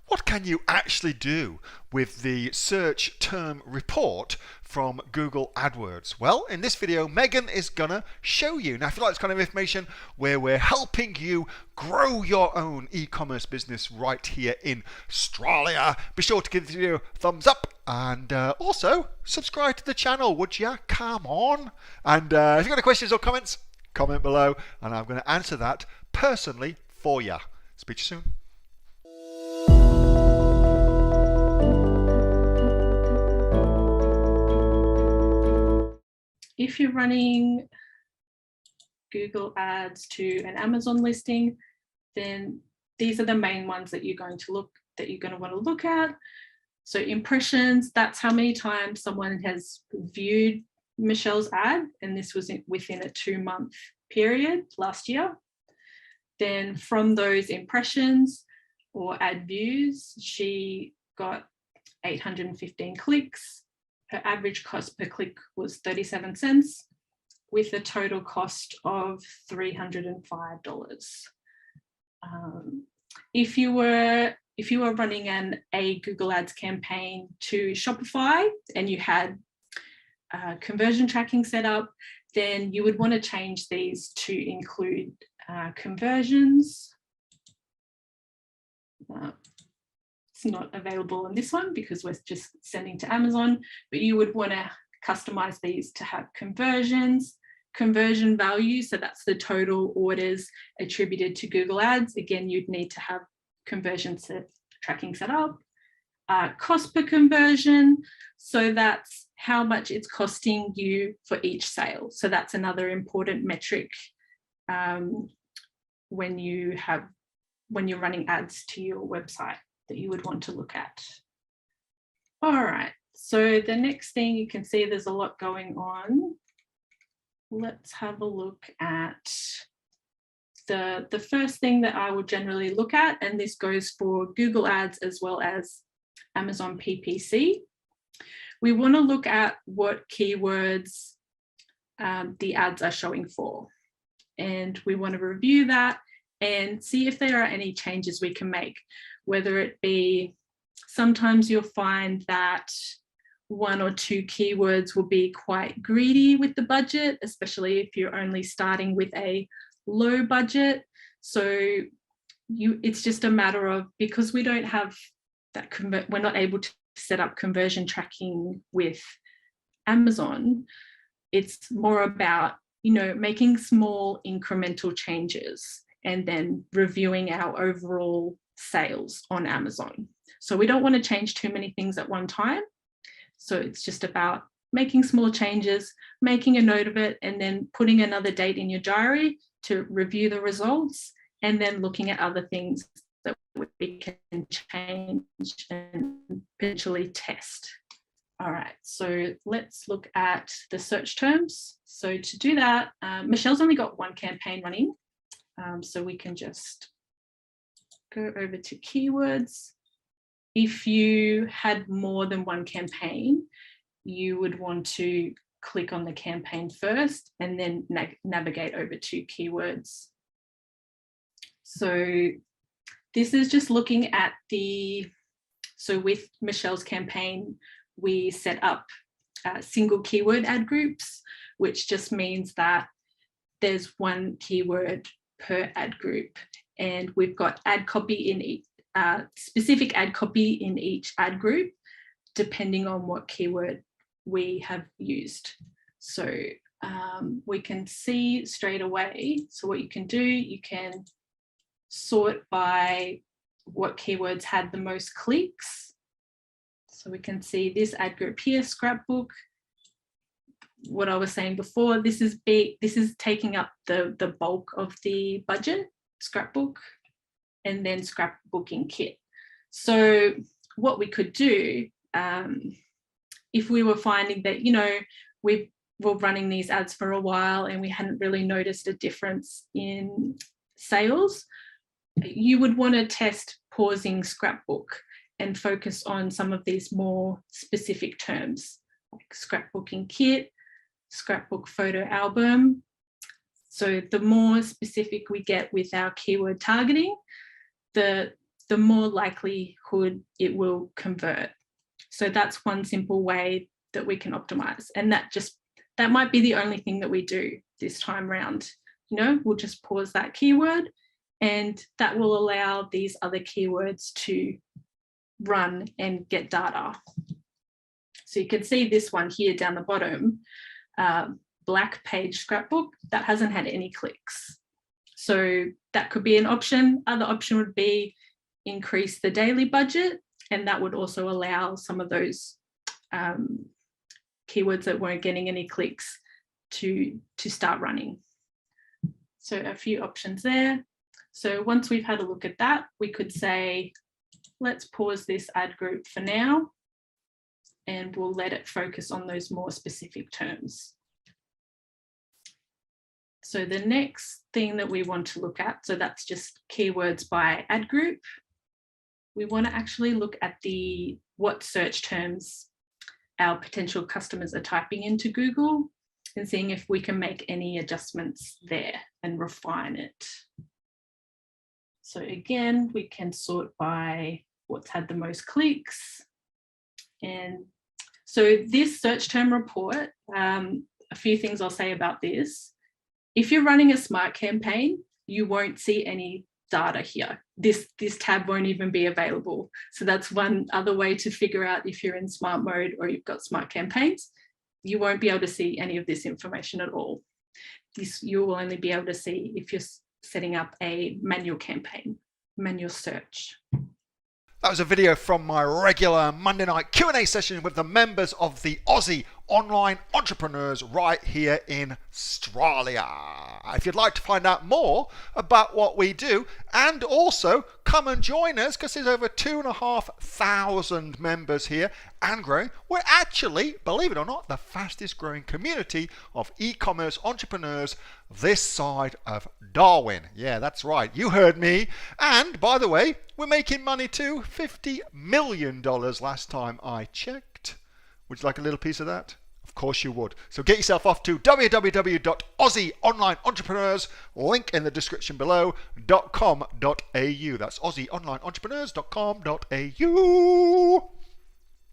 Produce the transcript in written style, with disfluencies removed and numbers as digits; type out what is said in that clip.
What can you actually do with the search term report from Google AdWords? Well, in this video, Megan is gonna show you. Now, if you like this kind of information where we're helping you grow your own e-commerce business right here in Australia, be sure to give this video a thumbs up and also subscribe to the channel, would ya? Come on. And if you've got any questions or comments, comment below and I'm going to answer that personally for you. Speak to you soon. If you're running Google Ads to an Amazon listing, then these are the main ones that you're going to want to look at. So impressions, that's how many times someone has viewed Michelle's ad, and this was within a 2-month period last year. Then from those impressions or ad views, she got 815 clicks. Her average cost per click was 37 cents with a total cost of $305. If you were running a Google Ads campaign to Shopify and you had conversion tracking set up, then you would want to change these to include conversions. It's not available on this one because we're just sending to Amazon, but you would want to customize these to have conversions, conversion value. So that's the total orders attributed to Google Ads. Again, you'd need to have conversion tracking set up. Cost per conversion. So that's how much it's costing you for each sale. So that's another important metric when you're running ads to your website that you would want to look at. All right, so the next thing, you can see there's a lot going on. Let's have a look at the first thing that I would generally look at, and this goes for Google Ads as well as Amazon PPC. We want to look at what keywords the ads are showing for, and we want to review that and see if there are any changes we can make, whether it be, sometimes you'll find that 1 or 2 keywords will be quite greedy with the budget, especially if you're only starting with a low budget. So it's just a matter of, because we don't have that, we're not able to set up conversion tracking with Amazon, it's more about, making small incremental changes and then reviewing our overall sales on Amazon. So we don't want to change too many things at one time. So it's just about making small changes, making a note of it, and then putting another date in your diary to review the results, and then looking at other things that we can change and potentially test. All right, so let's look at the search terms. So to do that, Michelle's only got 1 campaign running. So we can just go over to keywords. If you had more than 1 campaign, you would want to click on the campaign first and then navigate over to keywords. So this is just looking at so with Michelle's campaign, we set up single keyword ad groups, which just means that there's 1 keyword per ad group, and we've got ad copy in each, specific ad copy in each ad group, depending on what keyword we have used. So we can see straight away. So what you can do, you can sort by what keywords had the most clicks. So we can see this ad group here, scrapbook. What I was saying before, this is taking up the bulk of the budget, scrapbook, and then scrapbooking kit. So what we could do, if we were finding that, we were running these ads for a while and we hadn't really noticed a difference in sales, you would want to test pausing scrapbook and focus on some of these more specific terms, like scrapbooking kit, scrapbook photo album. So the more specific we get with our keyword targeting, the the more likelihood it will convert. So that's one simple way that we can optimize. And that might be the only thing that we do this time round. We'll just pause that keyword, and that will allow these other keywords to run and get data. So you can see this one here down the bottom, black page scrapbook, that hasn't had any clicks. So that could be an option. Other option would be increase the daily budget, and that would also allow some of those keywords that weren't getting any clicks to start running. So a few options there. So once we've had a look at that, we could say, let's pause this ad group for now, and we'll let it focus on those more specific terms. So the next thing that we want to look at, so that's just keywords by ad group. We want to actually look at what search terms our potential customers are typing into Google, and seeing if we can make any adjustments there and refine it. So again, we can sort by what's had the most clicks. And so this search term report, a few things I'll say about this. If you're running a smart campaign, you won't see any data here. This tab won't even be available. So that's one other way to figure out if you're in smart mode or you've got smart campaigns. You won't be able to see any of this information at all. You will only be able to see if you're setting up a manual campaign, manual search. That was a video from my regular Monday night Q&A session with the members of the Aussie Online Entrepreneurs right here in Australia. If you'd like to find out more about what we do, and also come and join us, because there's over 2,500 members here and growing. We're actually, believe it or not, the fastest growing community of e-commerce entrepreneurs this side of Darwin. Yeah, that's right. You heard me. And by the way, we're making money too. $50 million last time I checked. Would you like a little piece of that? Of course you would. So get yourself off to www.AussieOnlineEntrepreneurs, link in the description below, .com.au. That's AussieOnlineEntrepreneurs.com.au.